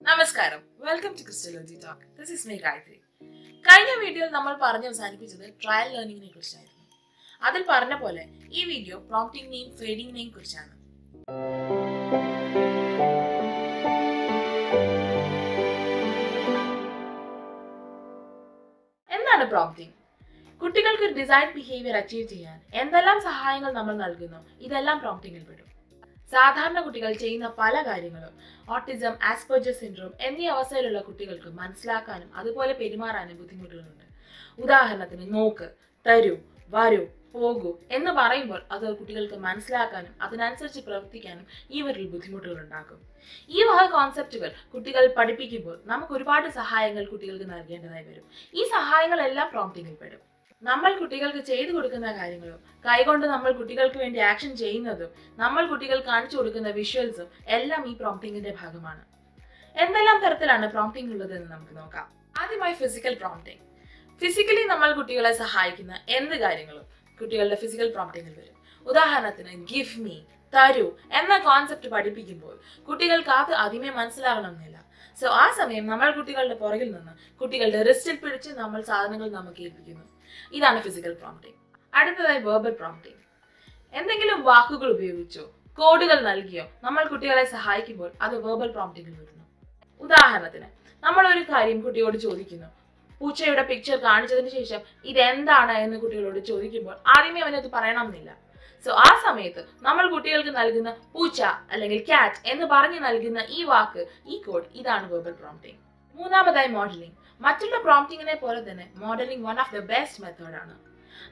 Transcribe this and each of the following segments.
Namaskaram. Welcome to Crystology Talk. This is me, Gayatri. കഴിഞ്ഞ വീഡിയോയിൽ നമ്മൾ പറഞ്ഞു അവസാനിപ്പിച്ചത് ട്രയൽ ലേണിംഗിനെ കുറിച്ചായിരുന്നു. അതിൽ പറഞ്ഞ പോലെ ഈ വീഡിയോ പ്രോംപ്റ്റിംഗിനെയും ഫേഡിങ്ങിനെയും കുറിച്ചാണ്. എന്താണ് പ്രോംപ്റ്റിംഗ്? കുട്ടികൾക്ക് ഒരു ഡിസൈർഡ് ബിഹേവിയർ അച്ചീവ് ചെയ്യാൻ എന്തെല്ലാം സഹായങ്ങൾ നമ്മൾ നൽകുന്നു, ഇതെല്ലാം പ്രോംപ്റ്റിംഗിൽ പെടും. സാധാരണ കുട്ടികൾ ചെയ്യുന്ന പല കാര്യങ്ങളും ഓട്ടിസം, ആസ്പെർജർ സിൻഡ്രോം എന്നീ അവസ്ഥയിലുള്ള കുട്ടികൾക്ക് മനസ്സിലാക്കാനും അതുപോലെ പെരുമാറാനും ബുദ്ധിമുട്ടുകളുണ്ട്. ഉദാഹരണത്തിന് നോക്ക്, തരൂ, വരൂ, പോകൂ എന്ന് പറയുമ്പോൾ അത് കുട്ടികൾക്ക് മനസ്സിലാക്കാനും അതിനനുസരിച്ച് പ്രവർത്തിക്കാനും ഇവരിൽ ബുദ്ധിമുട്ടുകൾ ഉണ്ടാക്കും. ഈ വക കോൺസെപ്റ്റുകൾ കുട്ടികൾ പഠിപ്പിക്കുമ്പോൾ നമുക്ക് ഒരുപാട് സഹായങ്ങൾ കുട്ടികൾക്ക് നൽകേണ്ടതായി വരും. ഈ സഹായങ്ങളെല്ലാം പ്രോംപ്റ്റിംഗിൽ പെടും. നമ്മൾ കുട്ടികൾക്ക് ചെയ്തു കൊടുക്കുന്ന കാര്യങ്ങളും കൈകൊണ്ട് നമ്മൾ കുട്ടികൾക്ക് വേണ്ടി ആക്ഷൻ ചെയ്യുന്നതും നമ്മൾ കുട്ടികൾ കാണിച്ചു കൊടുക്കുന്ന വിഷ്വൽസും എല്ലാം ഈ പ്രോംപ്റ്റിംഗിന്റെ ഭാഗമാണ്. എന്തെല്ലാം തരത്തിലാണ് പ്രോംപ്റ്റിംഗ് ഉള്ളത് എന്ന് നമുക്ക് നോക്കാം. ആദ്യമായി ഫിസിക്കൽ പ്രോംപ്റ്റിംഗ്. ഫിസിക്കലി നമ്മൾ കുട്ടികളെ സഹായിക്കുന്ന എന്ത് കാര്യങ്ങളും കുട്ടികളുടെ ഫിസിക്കൽ പ്രോംപ്റ്റിംഗിൽ വരും. ഉദാഹരണത്തിന് ഗിവ് മീ, തരൂ എന്ന കോൺസെപ്റ്റ് പഠിപ്പിക്കുമ്പോൾ കുട്ടികൾക്ക് അത് ആദ്യമേ മനസ്സിലാവണമെന്നില്ല. സോ ആ സമയം നമ്മൾ കുട്ടികളുടെ പുറകിൽ നിന്ന് കുട്ടികളുടെ റിസ്റ്റിൽ പിടിച്ച് നമ്മൾ സാധനങ്ങൾ നമുക്ക് ഏൽപ്പിക്കുന്നു. ഇതാണ് ഫിസിക്കൽ പ്രോംപ്റ്റിംഗ്. അടുത്തതായി വെർബൽ പ്രോംപ്റ്റിംഗ്. എന്തെങ്കിലും വാക്കുകൾ ഉപയോഗിച്ചോ കോഡുകൾ നൽകിയോ നമ്മൾ കുട്ടികളെ സഹായിക്കുമ്പോൾ അത് വെർബൽ പ്രോംപ്റ്റിംഗിൽ വരുന്നു. ഉദാഹരണത്തിന് നമ്മൾ ഒരു കാര്യം കുട്ടിയോട് ചോദിക്കുന്നു. പൂച്ചയുടെ പിക്ചർ കാണിച്ചതിന് ശേഷം ഇതെന്താണ് എന്ന് കുട്ടികളോട് ചോദിക്കുമ്പോൾ ആദ്യമേ അവനത് പറയണമെന്നില്ല. സോ ആ സമയത്ത് നമ്മൾ കുട്ടികൾക്ക് നൽകുന്ന പൂച്ച അല്ലെങ്കിൽ ക്യാറ്റ് എന്ന് പറഞ്ഞു നൽകുന്ന ഈ വാക്ക്, ഈ കോഡ്, ഇതാണ് വെർബൽ പ്രോംപ്റ്റിംഗ്. മൂന്നാമതായി മോഡലിംഗ്. മറ്റുള്ള പ്രോംപ്റ്റിങ്ങിനെ പോലെ തന്നെ modelling one of the best method ആണ്.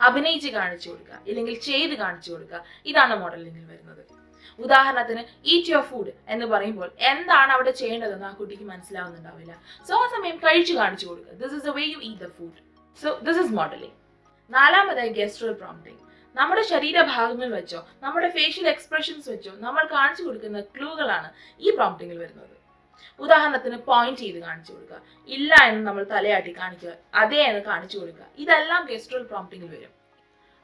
അഭിനയിച്ച് കാണിച്ചു കൊടുക്കുക, ഇല്ലെങ്കിൽ ചെയ്ത് കാണിച്ചു കൊടുക്കുക, ഇതാണ് മോഡലിംഗിൽ വരുന്നത്. ഉദാഹരണത്തിന് ഈറ്റ് യുവർ ഫുഡ് എന്ന് പറയുമ്പോൾ എന്താണ് അവിടെ ചെയ്യേണ്ടതെന്ന് ആ കുട്ടിക്ക് മനസ്സിലാവുന്നുണ്ടാവില്ല. സോ ആ സമയം കഴിച്ചു കാണിച്ചു കൊടുക്കുക. This is the way you eat the food. So this is modelling. നാലാമതായി ഗെസ്റ്റുറൽ പ്രോംപ്റ്റിംഗ്. നമ്മുടെ ശരീരഭാഗങ്ങൾ വെച്ചോ നമ്മുടെ ഫേഷ്യൽ എക്സ്പ്രഷൻസ് വെച്ചോ നമ്മൾ കാണിച്ചു കൊടുക്കുന്ന ക്ലൂകളാണ് ഈ പ്രോംപ്റ്റിംഗിൽ വരുന്നത്. ഉദാഹരണത്തിന് പോയിന്റ് ചെയ്ത് കാണിച്ചു കൊടുക്കുക, ഇല്ല എന്ന് നമ്മൾ തലയാട്ടി കാണിക്കുക, അതെ എന്ന് കാണിച്ചു കൊടുക്കുക, ഇതെല്ലാം ഗെസ്റ്റുറൽ പ്രോംപ്റ്റിംഗിൽ വരും.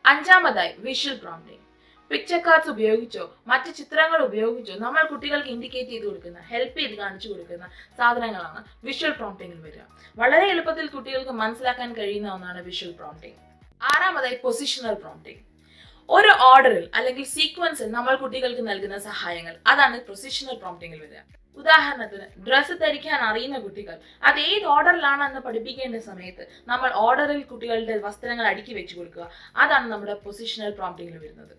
അഞ്ചാമതായി വിഷ്വൽ പ്രോംപ്റ്റിംഗ്. പിക്ചർ കാർഡ്സ് ഉപയോഗിച്ചോ മറ്റ് ചിത്രങ്ങൾ ഉപയോഗിച്ചോ നമ്മൾ കുട്ടികൾക്ക് ഇൻഡിക്കേറ്റ് ചെയ്ത് കൊടുക്കുന്ന, ഹെൽപ്പ് ചെയ്ത് കാണിച്ചു കൊടുക്കുന്ന സാധനങ്ങളാണ് വിഷ്വൽ പ്രോംപ്റ്റിംഗിൽ വരിക. വളരെ എളുപ്പത്തിൽ കുട്ടികൾക്ക് മനസ്സിലാക്കാൻ കഴിയുന്ന ഒന്നാണ് വിഷ്വൽ പ്രോംപ്റ്റിംഗ്. ആറാമതായി പൊസിഷണൽ പ്രോംപ്റ്റിംഗ്. ഒരു ഓർഡറിൽ അല്ലെങ്കിൽ സീക്വൻസിൽ നമ്മൾ കുട്ടികൾക്ക് നൽകുന്ന സഹായങ്ങൾ, അതാണ് പൊസിഷണൽ പ്രോംപ്റ്റിംഗിൽ വരിക. ഉദാഹരണത്തിന് ഡ്രസ്സ് ധരിക്കാൻ അറിയുന്ന കുട്ടികൾ അത് ഏത് ഓർഡറിലാണെന്ന് പഠിപ്പിക്കേണ്ട സമയത്ത് നമ്മൾ ഓർഡറിൽ കുട്ടികളുടെ വസ്ത്രങ്ങൾ അടുക്കി വെച്ചു കൊടുക്കുക, അതാണ് നമ്മുടെ പൊസിഷണൽ പ്രോംപ്റ്റിംഗിൽ വരുന്നത്.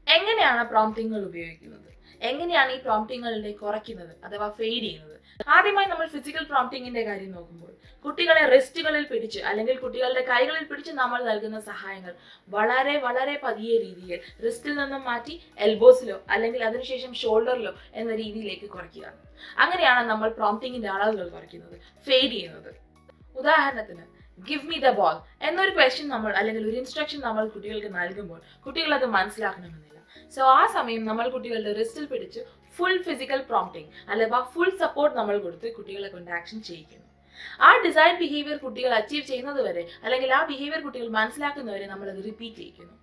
എങ്ങനെയാണ് പ്രോംപ്റ്റിംഗുകൾ ഉപയോഗിക്കുന്നത്, എങ്ങനെയാണ് ഈ പ്രോംപ്റ്റിംഗുകളുടെ കുറയ്ക്കുന്നത് അഥവാ ഫെയ്ഡ് ചെയ്യുന്നത്? ആദ്യമായി നമ്മൾ ഫിസിക്കൽ പ്രോംപ്റ്റിംഗിന്റെ കാര്യം നോക്കുമ്പോൾ കുട്ടികളെ റിസ്റ്റുകളിൽ പിടിച്ച് അല്ലെങ്കിൽ കുട്ടികളുടെ കൈകളിൽ പിടിച്ച് നമ്മൾ നൽകുന്ന സഹായങ്ങൾ വളരെ വളരെ പതിയെ രീതിയിൽ റിസ്റ്റിൽ നിന്നും മാറ്റി എൽബോസിലോ അല്ലെങ്കിൽ അതിനുശേഷം ഷോൾഡറിലോ എന്ന രീതിയിലേക്ക് കുറയ്ക്കുക. അങ്ങനെയാണ് നമ്മൾ പ്രോംപ്റ്റിംഗിന്റെ അളവുകൾ കുറയ്ക്കുന്നത്, ഫെയ്ഡ് ചെയ്യുന്നത്. ഉദാഹരണത്തിന് ഗിവ് മീ ദ ബോൾ എന്നൊരു ക്വസ്റ്റ്യൻ നമ്മൾ അല്ലെങ്കിൽ ഒരു ഇൻസ്ട്രക്ഷൻ നമ്മൾ കുട്ടികൾക്ക് നൽകുമ്പോൾ കുട്ടികൾ അത് മനസ്സിലാക്കണമെന്നില്ല. സോ ആ സമയം നമ്മൾ കുട്ടികളുടെ റിസ്റ്റിൽ പിടിച്ച് ഫുൾ ഫിസിക്കൽ പ്രോംപ്റ്റിംഗ് അഥവാ ഫുൾ സപ്പോർട്ട് നമ്മൾ കൊടുത്ത് കുട്ടികളെ കൊണ്ട് ആക്ഷൻ ചെയ്യിക്കുന്നു. ആ ഡിസൈർഡ് ബിഹേവിയർ കുട്ടികൾ അച്ചീവ് ചെയ്യുന്നത് വരെ അല്ലെങ്കിൽ ആ ബിഹേവിയർ കുട്ടികൾ മനസ്സിലാക്കുന്നവരെ നമ്മൾ അത് റിപ്പീറ്റ് ചെയ്യിക്കുന്നു.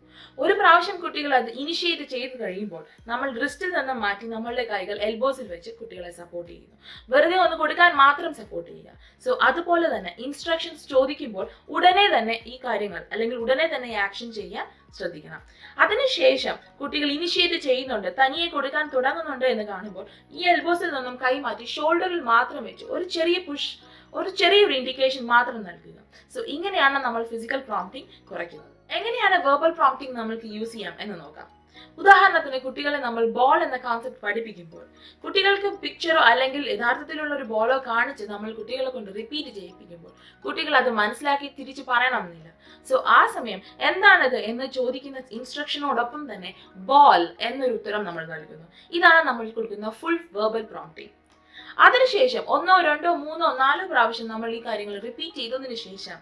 ഒരു പ്രാവശ്യം കുട്ടികൾ അത് ഇനിഷ്യേറ്റ് ചെയ്ത് കഴിയുമ്പോൾ നമ്മൾ റിസ്റ്റിൽ നിന്ന് മാറ്റി നമ്മളുടെ കൈകൾ എൽബോസിൽ വെച്ച് കുട്ടികളെ സപ്പോർട്ട് ചെയ്യുന്നു. വെറുതെ ഒന്ന് കൊടുക്കാൻ മാത്രം സപ്പോർട്ട് ചെയ്യുക. സോ അതുപോലെ തന്നെ ഇൻസ്ട്രക്ഷൻസ് ചോദിക്കുമ്പോൾ ഉടനെ തന്നെ ഈ കാര്യങ്ങൾ അല്ലെങ്കിൽ ഉടനെ തന്നെ ഈ ആക്ഷൻ ചെയ്യാൻ ശ്രദ്ധിക്കണം. അതിനുശേഷം കുട്ടികൾ ഇനിഷ്യേറ്റ് ചെയ്യുന്നുണ്ട്, തനിയെ കൊടുക്കാൻ തുടങ്ങുന്നുണ്ട് എന്ന് കാണുമ്പോൾ ഈ എൽബോസിൽ നിന്നും കൈ മാറ്റി ഷോൾഡറിൽ മാത്രം വെച്ച് ഒരു ചെറിയ പുഷ്, ഒരു ചെറിയൊരു ഇൻഡിക്കേഷൻ മാത്രം നൽകുക. സോ ഇങ്ങനെയാണ് നമ്മൾ ഫിസിക്കൽ പ്രോംപ്റ്റിംഗ് കുറയ്ക്കുന്നത്. എങ്ങനെയാണ് വെർബൽ പ്രോംപ്റ്റിംഗ് നമ്മൾക്ക് യൂസ് ചെയ്യാം എന്ന് നോക്കാം. ഉദാഹരണത്തിന് കുട്ടികളെ നമ്മൾ ബോൾ എന്ന കോൺസെപ്റ്റ് പഠിപ്പിക്കുമ്പോൾ കുട്ടികൾക്ക് പിക്ചറോ അല്ലെങ്കിൽ യഥാർത്ഥത്തിലുള്ള ഒരു ബോളോ കാണിച്ച് നമ്മൾ കുട്ടികളെ കൊണ്ട് റിപ്പീറ്റ് ചെയ്യിപ്പിക്കുമ്പോൾ കുട്ടികൾ അത് മനസ്സിലാക്കി തിരിച്ചു പറയണമെന്നില്ല. സോ ആ സമയം എന്താണിത് എന്ന് ചോദിക്കുന്ന ഇൻസ്ട്രക്ഷനോടൊപ്പം തന്നെ ബോൾ എന്നൊരു ഉത്തരം നമ്മൾ നൽകുന്നു. ഇതാണ് നമ്മൾ കൊടുക്കുന്ന ഫുൾ വെർബൽ പ്രോംപ്റ്റിംഗ്. അതിനുശേഷം 1, 2, 3, 4 പ്രാവശ്യം നമ്മൾ ഈ കാര്യങ്ങൾ റിപ്പീറ്റ് ചെയ്തതിനു ശേഷം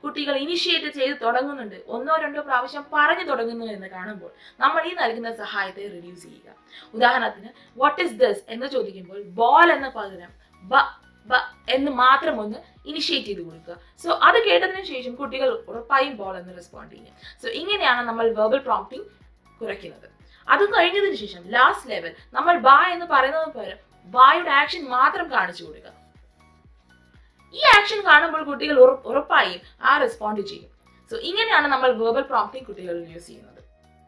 കുട്ടികൾ ഇനിഷ്യേറ്റ് ചെയ്ത് തുടങ്ങുന്നുണ്ട്, 1, 2 പ്രാവശ്യം പറഞ്ഞു തുടങ്ങുന്നു എന്ന് കാണുമ്പോൾ നമ്മൾ ഈ നൽകുന്ന സഹായത്തെ റിഡ്യൂസ് ചെയ്യുക. ഉദാഹരണത്തിന് വാട്ട് ഈസ് ദിസ് എന്ന് ചോദിക്കുമ്പോൾ ബോൾ എന്ന പകരം ബ ബ എന്ന് മാത്രം ഒന്ന് ഇനിഷ്യേറ്റ് ചെയ്ത് കൊടുക്കുക. സോ അത് കേട്ടതിന് ശേഷം കുട്ടികൾ ഉറപ്പായും ബോൾ എന്ന് റെസ്പോണ്ട് ചെയ്യും. സോ ഇങ്ങനെയാണ് നമ്മൾ വെർബൽ പ്രോംപ്റ്റിംഗ് കുറയ്ക്കുന്നത്. അത് കഴിഞ്ഞതിന് ശേഷം ലാസ്റ്റ് ലെവൽ നമ്മൾ ബ എന്ന് പറയുന്നത് പകരം വായുടെ ആക്ഷൻ മാത്രം കാണിച്ചു കൊടുക്കുക. ഈ ആക്ഷൻ കാണുമ്പോൾ കുട്ടികൾ ഉറപ്പായും ആ റെസ്പോണ്ട് ചെയ്യും. സോ ഇങ്ങനെയാണ് നമ്മൾ വെർബൽ പ്രോംപ്റ്റിംഗ് കുട്ടികളിൽ യൂസ് ചെയ്യുന്നത്.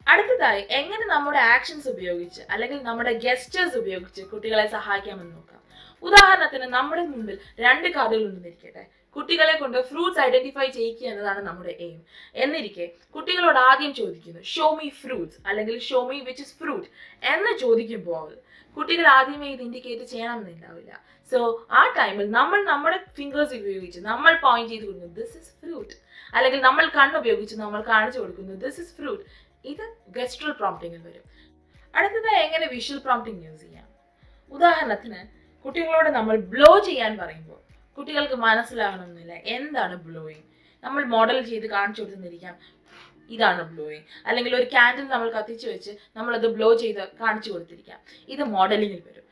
അടുത്തതായി എങ്ങനെ നമ്മുടെ ആക്ഷൻസ് ഉപയോഗിച്ച് അല്ലെങ്കിൽ നമ്മുടെ ഗെസ്റ്റേഴ്സ് ഉപയോഗിച്ച് കുട്ടികളെ സഹായിക്കാമെന്ന് നോക്കാം. ഉദാഹരണത്തിന് നമ്മുടെ മുമ്പിൽ 2 കാർഡുകൾ ഉണ്ടെന്നിരിക്കട്ടെ. കുട്ടികളെ കൊണ്ട് ഫ്രൂട്ട്സ് ഐഡന്റിഫൈ ചെയ്യിക്കുക എന്നതാണ് നമ്മുടെ എയിം. എന്നിരിക്കെ കുട്ടികളോട് ആദ്യം ചോദിക്കുന്നു ഷോ മീ ഫ്രൂട്ട്സ് അല്ലെങ്കിൽ show me which is fruit എന്ന് ചോദിക്കുമ്പോൾ കുട്ടികൾ ആദ്യമേ ഇത് ഇൻഡിക്കേറ്റ് ചെയ്യണമെന്നുണ്ടാവില്ല. സോ ആ ടൈമിൽ നമ്മൾ നമ്മുടെ ഫിംഗേഴ്സ് ഉപയോഗിച്ച് നമ്മൾ പോയിന്റ് ചെയ്ത് കൊടുക്കുന്നു ദിസ് ഇസ് ഫ്രൂട്ട്, അല്ലെങ്കിൽ നമ്മൾ കണ്ണുപയോഗിച്ച് നമ്മൾ കാണിച്ചു കൊടുക്കുന്നു ദിസ് ഇസ് ഫ്രൂട്ട്. ഇത് ഗെസ്റ്ററൽ പ്രോംപ്റ്റിംഗിൽ വരും. അടുത്തതായി എങ്ങനെ വിഷ്വൽ പ്രോംപ്റ്റിംഗ് യൂസ് ചെയ്യാം. ഉദാഹരണത്തിന് കുട്ടികളോട് നമ്മൾ ബ്ലോ ചെയ്യാൻ പറയുമ്പോൾ കുട്ടികൾക്ക് മനസ്സിലാകണമെന്നില്ല എന്താണ് ബ്ലോയിങ്. നമ്മൾ മോഡൽ ചെയ്ത് കാണിച്ചു കൊടുത്തിരിക്കാം ഇതാണ് ബ്ലോയിങ്, അല്ലെങ്കിൽ ഒരു ക്യാൻഡിൽ നമ്മൾ കത്തിച്ചു വെച്ച് നമ്മളത് ബ്ലോ ചെയ്ത് കാണിച്ചു കൊടുത്തിരിക്കാം. ഇത് മോഡലിങ്ങിൽ വരും.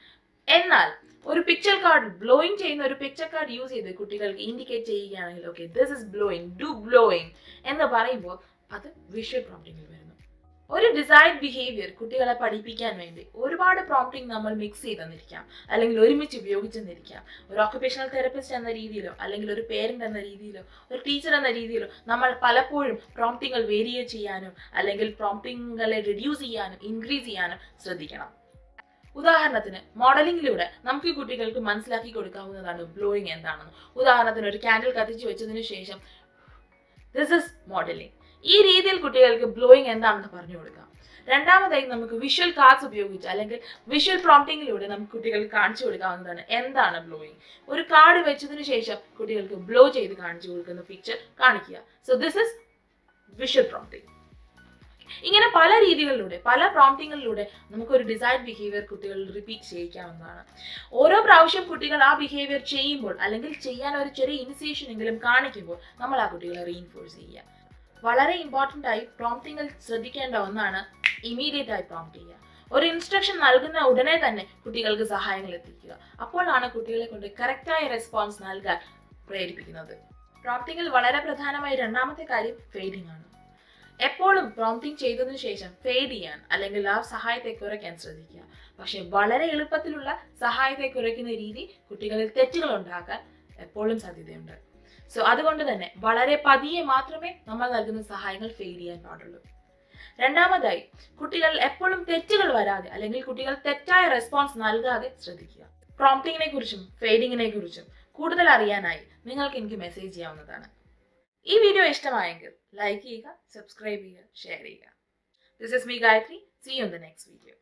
എന്നാൽ ഒരു പിക്ചർ കാർഡ് ബ്ലോയിങ് ചെയ്യുന്ന ഒരു പിക്ചർ കാർഡ് യൂസ് ചെയ്ത് കുട്ടികൾക്ക് ഇൻഡിക്കേറ്റ് ചെയ്യുകയാണെങ്കിൽ okay this is blowing, do blowing എന്ന് പറയുമ്പോൾ അത് വിഷ്വൽ പ്രോംപ്റ്റിംഗിൽ വരുന്നു. ഒരു ഡിസൈർഡ് ബിഹേവിയർ കുട്ടികളെ പഠിപ്പിക്കാൻ വേണ്ടി ഒരുപാട് പ്രോംപ്റ്റിംഗ് നമ്മൾ മിക്സ് ചെയ്തെന്നിരിക്കാം, അല്ലെങ്കിൽ ഒരുമിച്ച് ഉപയോഗിച്ചെന്നിരിക്കാം. ഒരു ഓക്യുപേഷണൽ തെറപ്പിസ്റ്റ് എന്ന രീതിയിലോ അല്ലെങ്കിൽ ഒരു പേരന്റ് എന്ന രീതിയിലോ ഒരു ടീച്ചർ എന്ന രീതിയിലോ നമ്മൾ പലപ്പോഴും പ്രോംപ്റ്റിങ്ങൾ വേരിയേറ്റ് ചെയ്യാനും അല്ലെങ്കിൽ പ്രോംപ്റ്റിങ്ങളെ റിഡ്യൂസ് ചെയ്യാനും ഇൻക്രീസ് ചെയ്യാനും ശ്രദ്ധിക്കണം. ഉദാഹരണത്തിന് മോഡലിംഗിലൂടെ നമുക്ക് കുട്ടികൾക്ക് മനസ്സിലാക്കി കൊടുക്കാവുന്നതാണ് ബ്ലോയിങ് എന്താണെന്ന്. ഉദാഹരണത്തിന് ഒരു ക്യാൻഡിൽ കത്തിച്ചു വെച്ചതിന് ശേഷം ദിസ് ഇസ് മോഡലിംഗ്. ഈ രീതിയിൽ കുട്ടികൾക്ക് ബ്ലോയിങ് എന്താണെന്ന് പറഞ്ഞു കൊടുക്കാം. രണ്ടാമതായി നമുക്ക് വിഷ്വൽ കാർഡ്സ് ഉപയോഗിച്ച് അല്ലെങ്കിൽ വിഷ്വൽ പ്രോംപ്റ്റിങ്ങിലൂടെ നമുക്ക് കുട്ടികൾക്ക് കാണിച്ചു കൊടുക്കാവുന്നതാണ് എന്താണ് ബ്ലോയിങ്. ഒരു കാർഡ് വെച്ചതിന് ശേഷം കുട്ടികൾക്ക് ബ്ലോ ചെയ്ത് കാണിച്ചു കൊടുക്കുന്ന പിക്ചർ കാണിക്കുക. So this is visual prompting. ഇങ്ങനെ പല രീതികളിലൂടെ പല പ്രോംപ്റ്റിങ്ങിലൂടെ നമുക്കൊരു ഡിസൈർഡ് ബിഹേവിയർ കുട്ടികളിൽ റിപ്പീറ്റ് ചെയ്യിക്കാവുന്നതാണ്. ഓരോ പ്രാവശ്യം കുട്ടികൾ ആ ബിഹേവിയർ ചെയ്യുമ്പോൾ അല്ലെങ്കിൽ ചെയ്യാൻ ഒരു ചെറിയ ഇനിഷ്യേഷൻ എങ്കിലും കാണിക്കുമ്പോൾ നമ്മൾ ആ കുട്ടികളെ റീഇൻഫോഴ്സ് ചെയ്യുക. വളരെ ഇമ്പോർട്ടൻ്റ് ആയി പ്രോംപ്റ്റിങ്ങിൽ ശ്രദ്ധിക്കേണ്ട ഒന്നാണ് ഇമീഡിയറ്റ് ആയി പ്രോംപ്റ്റ് ചെയ്യുക. ഒരു ഇൻസ്ട്രക്ഷൻ നൽകുന്ന ഉടനെ തന്നെ കുട്ടികൾക്ക് സഹായങ്ങൾ എത്തിക്കുക. അപ്പോഴാണ് കുട്ടികളെ കൊണ്ട് കറക്റ്റായ റെസ്പോൺസ് നൽകാൻ പ്രേരിപ്പിക്കുന്നത്. പ്രോംപ്റ്റിങ്ങിൽ വളരെ പ്രധാനമായ രണ്ടാമത്തെ കാര്യം ഫെയ്ഡിംഗ് ആണ്. എപ്പോഴും പ്രോംപ്റ്റിംഗ് ചെയ്തതിനു ശേഷം ഫെയ്ഡ് ചെയ്യാൻ അല്ലെങ്കിൽ ആ സഹായത്തെ കുറയ്ക്കാൻ ശ്രദ്ധിക്കുക. പക്ഷെ വളരെ എളുപ്പത്തിലുള്ള സഹായത്തെ കുറയ്ക്കുന്ന രീതി കുട്ടികളിൽ തെറ്റുകൾ ഉണ്ടാക്കാൻ എപ്പോഴും സാധ്യതയുണ്ട്. സോ അതുകൊണ്ട് തന്നെ വളരെ പതിയെ മാത്രമേ നമ്മൾ നൽകുന്ന സഹായങ്ങൾ ഫെയ്ഡ് ചെയ്യാൻ പാടുള്ളൂ. രണ്ടാമതായി കുട്ടികൾ എപ്പോഴും തെറ്റുകൾ വരാതെ അല്ലെങ്കിൽ കുട്ടികൾ തെറ്റായ റെസ്പോൺസ് നൽകാതെ ശ്രദ്ധിക്കുക. പ്രോംപ്റ്റിങ്ങിനെ കുറിച്ചും ഫെയ്ഡിങ്ങിനെ കുറിച്ചും കൂടുതൽ അറിയാനായി നിങ്ങൾക്ക് എനിക്ക് മെസ്സേജ് ചെയ്യാവുന്നതാണ്. ഈ വീഡിയോ ഇഷ്ടമായെങ്കിൽ ലൈക്ക് ചെയ്യുക, സബ്സ്ക്രൈബ് ചെയ്യുക, ഷെയർ ചെയ്യുക. This is me Gayatri. See you in the next video.